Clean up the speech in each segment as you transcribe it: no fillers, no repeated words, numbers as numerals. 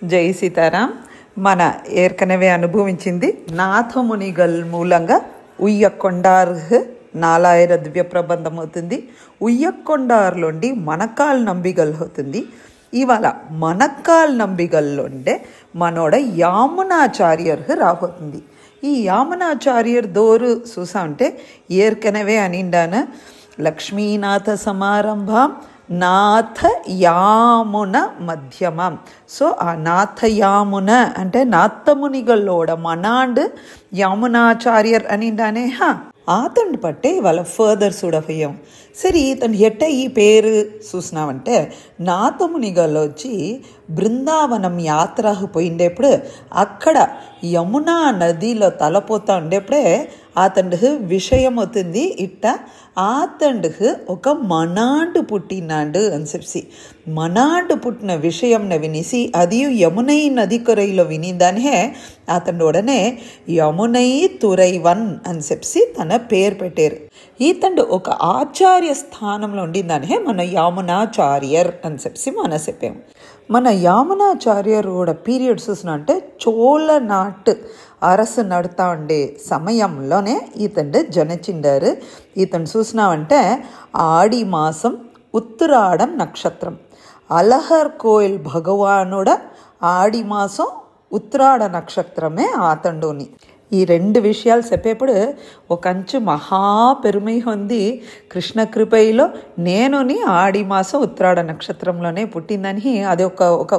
జై సీతారాం. మన ఏర్కనవే అనుభవించింది నాథమునిగల్ మూలంగా ఉయ్యకొండార్హ్ నాలాయిర దివ్య ప్రబంధం అవుతుంది. ఉయ్యకొండార్లోండి మనకాల్ నంబిగల్ అవుతుంది. ఇవాళ మనకాల్ నంబిగల్లోండే మనోడ యామునాచార్యర్ రాబోతుంది. ఈ యామునాచార్యర్ దోరు చూసా అంటే ఏర్కనవే అనిండాన లక్ష్మీనాథ సమారంభం నాథ యామున మధ్యమం. సో ఆ నాథ యామున అంటే నాథమునిగల్లోడ మనాండ్ యామునాచార్యర్ అనిండానే ఆతండు పట్టే ఇవాళ ఫర్దర్ చూడపోయాం. సరే ఇతను ఎట్ట ఈ పేరు చూసినామంటే నాథమునిగల్లో వచ్చి బృందావనం యాత్రకు పోయిండేప్పుడు అక్కడ యమునా నదిలో తలపోతా ఉండేప్పుడే ఆతండు విషయం అవుతుంది. ఇట్ట ఆతండు ఒక మనాండు పుట్టినాడు అని చెప్పి మనాండు పుట్టిన విషయం వినిసి అది యమునై నది కొరైలో వినిందానే అతను ఉడనే యమునై తురైవన్ అని చెప్పి తన పేరు పెట్టారు. ఈతండు ఒక ఆచార్య స్థానంలో ఉండిందానే మన యామునాచార్యర్ అని చెప్పి మన చెప్పాము. మన యామునాచార్యర్ కూడా పీరియడ్ చూసిన అంటే చోళ నాటు అరసు నడుతా ఉండే సమయంలోనే ఈతండు జనించిండారు. ఈతను చూసినామంటే ఆడి మాసం ఉత్తరాడం నక్షత్రం. అలహర్ కోయిల్ భగవానుడ ఆడి మాసం ఉత్తరాడ నక్షత్రమే ఆతండుని. ఈ రెండు విషయాలు చెప్పేప్పుడు ఒక అంచు మహా పెరుమై ఉంది. కృష్ణ కృపైలో నేనుని ఆడి మాసం ఉత్తరాడ నక్షత్రంలోనే పుట్టిందని అది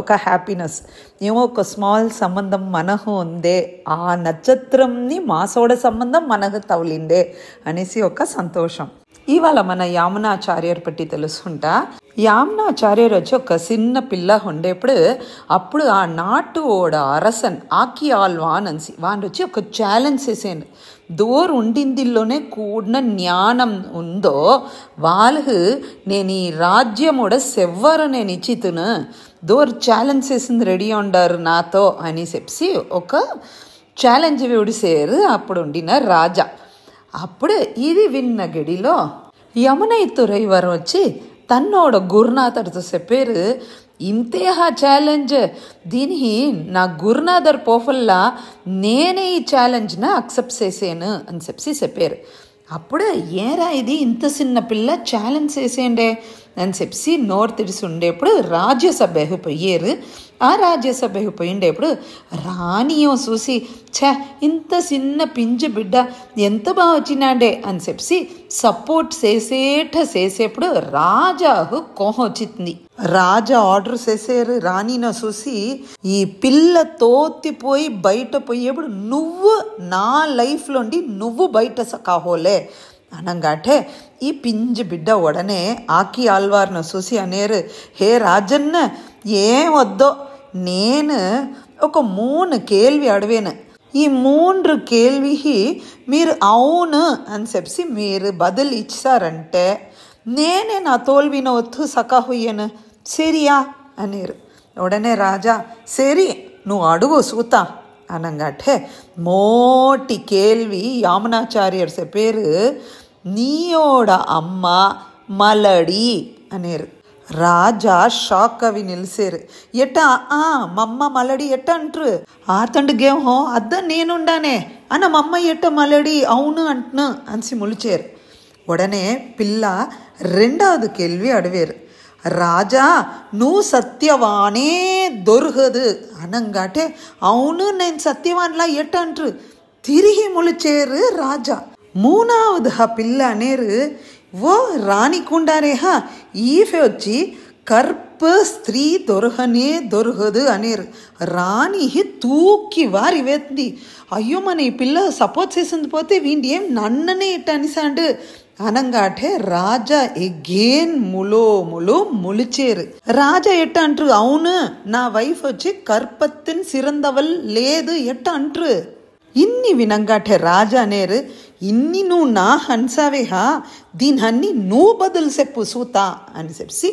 ఒక హ్యాపీనెస్. ఏమో ఒక స్మాల్ సంబంధం మనకు ఉందే, ఆ నక్షత్రంని మాసోడ సంబంధం మనకు తగిలిందే అనేసి ఒక సంతోషం. ఇవాళ మన యామునాచార్యర్ పట్టి తెలుసుకుంటా. యామునాచార్యర్ వచ్చి ఒక చిన్న పిల్ల ఉండేప్పుడు అప్పుడు ఆ నాటు ఓడ అరసన్ ఆకి ఆల్వాన్ అనిసి వాడు వచ్చి ఒక ఛాలెంజ్ చేసాను. దోరు ఉండిందిలోనే కూడిన జ్ఞానం ఉందో వాళ్ళకు నేను ఈ రాజ్యమోడ సెవ్వరు నేను ఇచ్చితును దోరు ఛాలెంజ్ చేసింది రెడీ ఉండారు నాతో అని చెప్పి ఒక ఛాలెంజ్ విడిసేరు అప్పుడు ఉండిన రాజా. అప్పుడు ఇది విన్న గడిలో యమునై తురైవర్ వచ్చి తన్నోడ గురునాథర్తో చెప్పారు, ఇంతే ఛాలెంజ్ దీనికి నా గురునాథర్ పోఫల్లా నేనే ఈ ఛాలెంజ్ని అక్సెప్ట్ చేసాను అని చెప్పారు. అప్పుడు ఏరా ఇది ఇంత చిన్న పిల్ల ఛాలెంజ్ చేసేయండే అని చెప్పి నోరు తెరిసి ఉండేప్పుడు రాజ్యసభకు పోయారు. ఆ రాజ్యసభకు పోయిండేప్పుడు రాణియో చూసి ఇంత చిన్న పింజు బిడ్డ ఎంత బాగా వచ్చినాడే అని చెప్పి సపోర్ట్ చేసేప్పుడు రాజాకు కోహం వచ్చింది. రాజా ఆర్డర్ చేసారు రాణినో చూసి, ఈ పిల్ల తోతిపోయి బయట పోయేప్పుడు నువ్వు నా లైఫ్లోండి నువ్వు బయట కాహోలే అనగాటే ఈ పింజు బిడ్డ ఉడనే ఆకి ఆల్వార్ను చూసి అనేరు, హే రాజన్న ఏం వద్దో నేను ఒక 3 కేள்వి అడివేను. ఈ 3 కేள்వికి మీరు అవును అని చెప్పి మీరు బదులు ఇచ్చారంటే నేనే నా తోల్విన ఒత్తు సకాహుయ్యను సరియా అనేరు. ఉడనే రాజా సరి నువ్వు అడుగు సూతా అనగాటే మోటి కేள்వి యామునాచార్యర్ చెప్పారు, నీయోడ అమ్మ మలడి అనేరు. రాజా షాక్ అవి నిలిసేరు. ఎట్ట మమ్మ మలడి ఎట్ట అంటారు ఆతండు గేహో అద్ద నేనుండానే అన్న మమ్మ ఎట్ట మలడి అవును అంటును అనిసి ములిచేరు. ఉడనే పిల్ల 2வது కేள்వి అడివేరు, రాజా నువ్వు సత్యవానే దొరకదు అనంగాటే అవును నేను సత్యవాన్లా ఎట్ట అంటారు తిరిగి ములిచేరు రాజా. 3வது పిల్ల అనేరు, ఓ రాణికుండారేహా ఈఫే వచ్చి కర్ప స్త్రీ దొరకదు అనేరు. రాణి తూకి వారి వేత్తి, అయ్యో మన ఈ పిల్ల సపోర్ట్ చేసింది పోతే వీడి ఏం నన్ననే ఇట్ట అనిసాండు అనంగాటే రాజా ఎగేన్ ములిచేరు. రాజా ఎట్ట అంటారు, అవును నా వైఫ్ వచ్చి కర్పత్తిని సిరందవల్ లేదు ఎట్ట అంటారు. ఇన్ని వినంగాటే రాజా అనేరు, ఇన్ని నువ్వు నా హన్సావేహా దీన్ని నువ్వు బదులు చెప్పు సూతా అని చెప్పి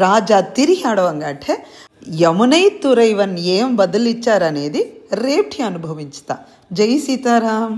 రాజా తిరిగి అడవంగాటే యమునై తురైవన్ ఏం బదులు ఇచ్చారనేది రేపటి అనుభవించుతా. జై సీతారాం.